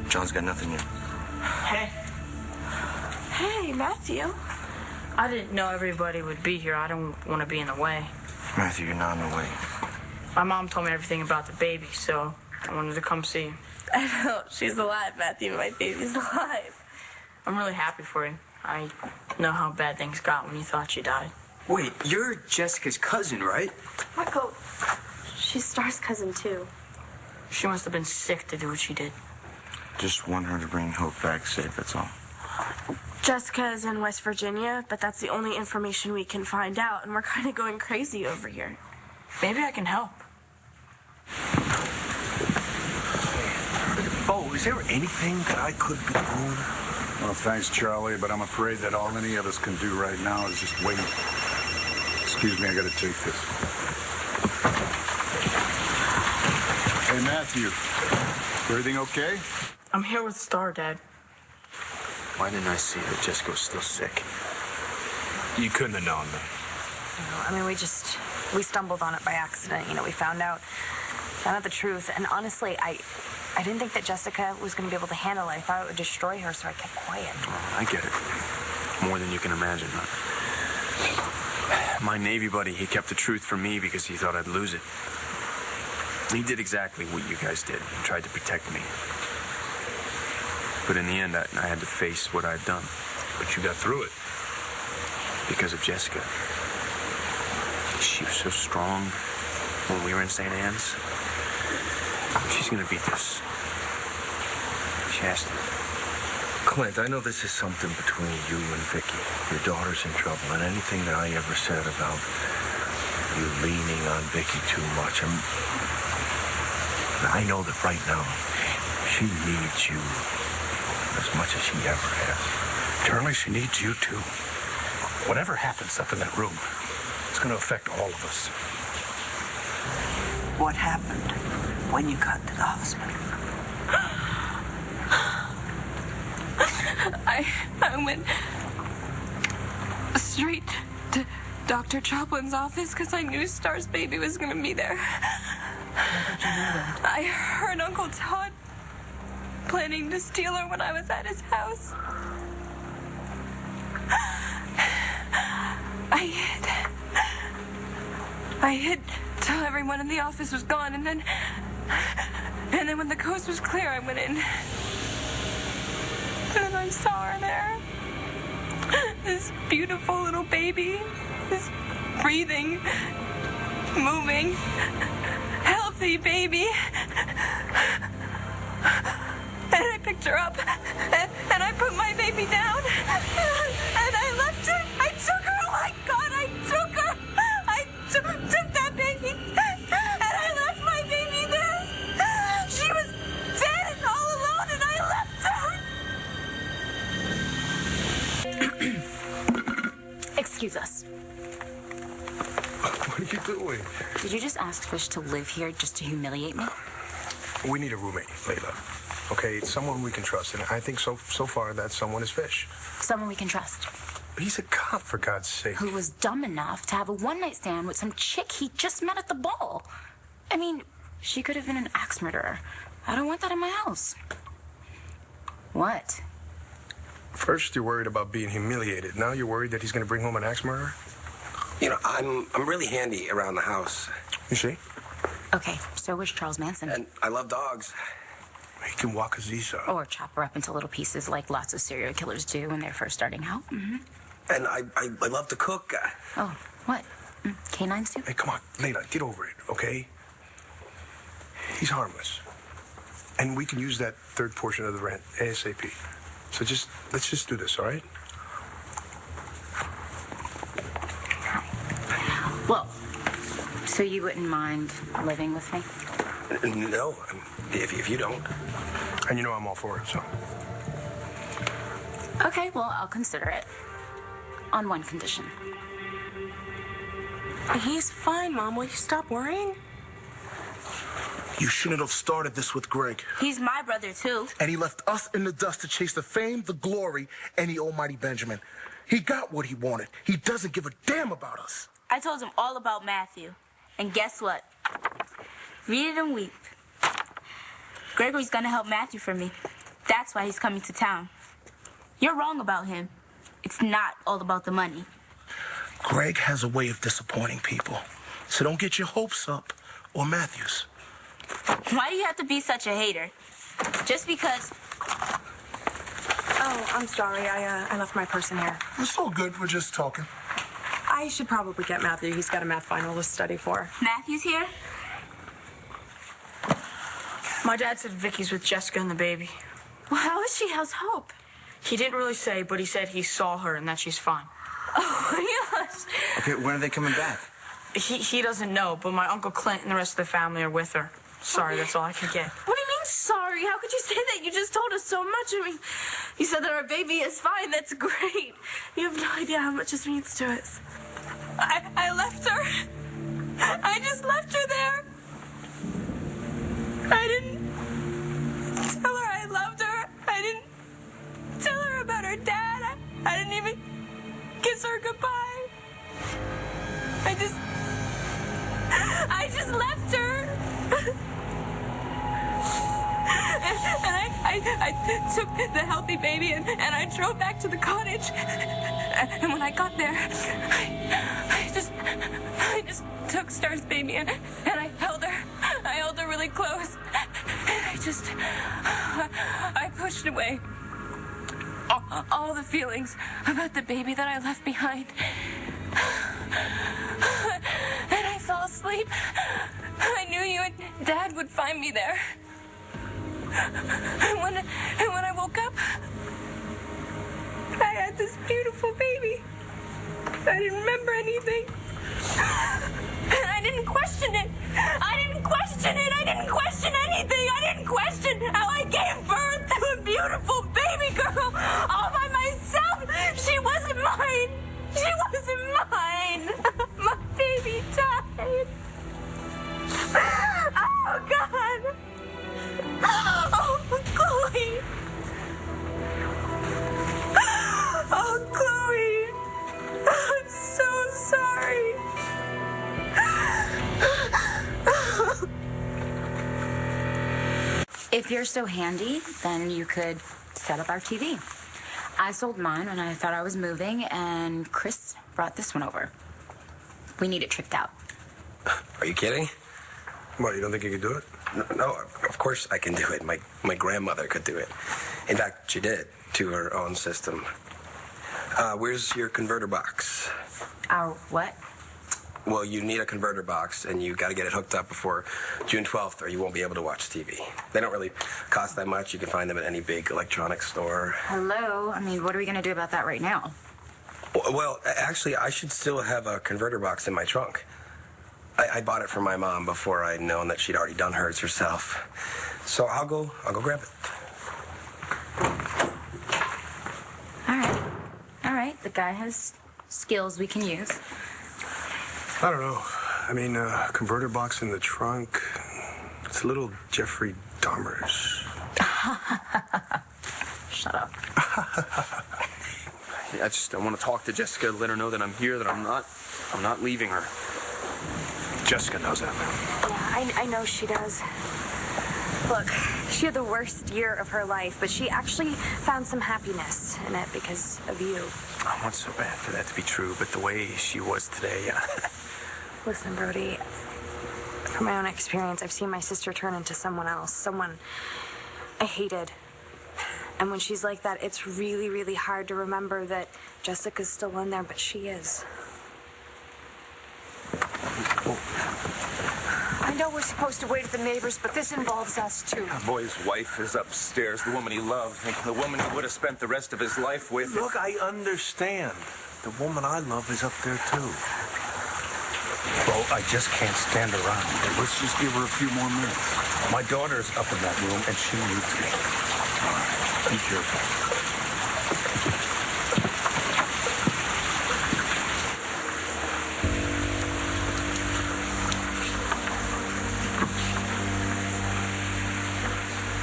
John's got nothing yet. Hey. Hey, Matthew. I didn't know everybody would be here. I don't want to be in the way. Matthew, you're not in the way. My mom told me everything about the baby, so I wanted to come see you. I know. She's alive, Matthew. My baby's alive. I'm really happy for you. I know how bad things got when you thought she died. Wait, you're Jessica's cousin, right? Markko, she's Starr's cousin, too. She must have been sick to do what she did. Just want her to bring Hope back safe, that's all. Jessica is in West Virginia, but that's the only information we can find out, and we're kind of going crazy over here. Maybe I can help. Oh, is there anything that I could be doing? Well, thanks, Charlie, but I'm afraid that all any of us can do right now is just wait. Excuse me, I gotta take this. Hey, Matthew. Everything okay? I'm here with Starr, Dad. Why didn't I see that Jessica was still sick? You couldn't have known that. I mean, we stumbled on it by accident. We found out the truth. And honestly, I didn't think that Jessica was going to be able to handle it. I thought it would destroy her, so I kept quiet. Oh, I get it. More than you can imagine. My Navy buddy, he kept the truth from me because he thought I'd lose it. He did exactly what you guys did. He tried to protect me. But in the end, I had to face what I'd done. But you got through it. Because of Jessica. She was so strong when we were in St. Anne's. She's gonna beat this. She has to. Clint, I know this is something between you and Viki. Your daughter's in trouble, and anything that I ever said about you leaning on Viki too much, I know that right now she needs you as much as she ever has. Charlie, she needs you too. Whatever happens up in that room, it's going to affect all of us. What happened when you got to the hospital? I went straight to Dr. Choplin's office because I knew Starr's baby was going to be there. How did you know that? I heard Uncle Todd planning to steal her when I was at his house. I hid till everyone in the office was gone, and then when the coast was clear, I went in. And I saw her there. This beautiful little baby. This breathing, moving, healthy baby. And I picked her up, and I put my baby down, and I left her. I took her. Oh my God, I took her. I took that baby, and I left my baby there. She was dead and all alone, and I left her. Excuse us. What are you doing? Did you just ask Fish to live here just to humiliate me? We need a roommate, Layla. Okay, it's someone we can trust, and I think so far that someone is Fish. Someone we can trust. He's a cop, for God's sake. Who was dumb enough to have a one-night stand with some chick he just met at the ball. I mean, she could have been an axe murderer. I don't want that in my house. What? First, you're worried about being humiliated. Now you're worried that he's going to bring home an axe murderer? I'm really handy around the house. You see? Okay, so was Charles Manson. And I love dogs. He can walk Aziza. Or chop her up into little pieces like lots of serial killers do when they're first starting out. Mm-hmm. And I love to cook. Oh, what? Canines too? Hey, come on, Layla, get over it, okay? He's harmless. And we can use that third portion of the rent ASAP. So let's just do this, all right? Well, so you wouldn't mind living with me? No, if you don't. And you know I'm all for it, so. Okay, well, I'll consider it. On one condition. He's fine, Mom. Will you stop worrying? You shouldn't have started this with Greg. He's my brother, too. And he left us in the dust to chase the fame, the glory, and the almighty Benjamin. He got what he wanted. He doesn't give a damn about us. I told him all about Matthew. And guess what? Read it and weep. Gregory's gonna help Matthew for me. That's why he's coming to town. You're wrong about him. It's not all about the money. Greg has a way of disappointing people. So don't get your hopes up, or Matthews. Why do you have to be such a hater? Just because... Oh, I'm sorry. I left my purse in here. It's all good. We're just talking. I should probably get Matthew. He's got a math final to study for. Matthew's here? My dad said Vicky's with Jessica and the baby. Well, how is she? How's Hope? He didn't really say, but he said he saw her and that she's fine. Oh, my gosh. Okay, when are they coming back? He doesn't know, but my Uncle Clint and the rest of the family are with her. Sorry, that's all I could get. What do you mean, sorry? How could you say that? You just told us so much. I mean, you said that our baby is fine. That's great. You have no idea how much this means to us. I left her. I just left her there. I didn't tell her I loved her. I didn't tell her about her dad. I didn't even kiss her goodbye. I just left her. And I took the healthy baby and I drove back to the cottage. And when I got there, I just took Star's baby and I held her. I held her really close. And I pushed away all the feelings about the baby that I left behind. And I fell asleep. I knew you and Dad would find me there. And when I woke up, I had this beautiful baby. I didn't remember anything. And I didn't question it. I didn't question anything. I didn't question how I gave birth to a beautiful baby girl all by myself. She wasn't mine. She wasn't mine. My baby died. Oh, God. Oh, Chloe. Oh, Chloe. I'm so sorry. If you're so handy, then you could set up our TV. I sold mine when I thought I was moving, and Chris brought this one over. We need it tricked out. Are you kidding? What, you don't think you could do it? No, of course I can do it. My grandmother could do it. In fact, she did, to her own system. Where's your converter box? Our what? Well, you need a converter box, and you got to get it hooked up before June 12th, or you won't be able to watch TV. They don't really cost that much. You can find them at any big electronics store. Hello? I mean, what are we going to do about that right now? Well, actually, I should still have a converter box in my trunk. I bought it for my mom before I'd known that she'd already done hers herself. So I'll go grab it. All right. The guy has skills we can use. I don't know. I mean, converter box in the trunk. It's a little Jeffrey Dahmerish. Shut up. I want to talk to Jessica, let her know that I'm here, that I'm not leaving her. Jessica knows that, man. Yeah, I know she does. Look, she had the worst year of her life, but she actually found some happiness in it because of you. I want so bad for that to be true, but the way she was today, Listen, Brody, from my own experience, I've seen my sister turn into someone else, someone I hated. And when she's like that, it's really, really hard to remember that Jessica's still in there, but she is. I know we're supposed to wait at the neighbors, but this involves us, too. The boy's wife is upstairs, the woman he loved, the woman he would have spent the rest of his life with. Look, I understand. The woman I love is up there, too. Bro, I just can't stand around. Let's just give her a few more minutes. My daughter's up in that room, and she needs me. All right, be careful.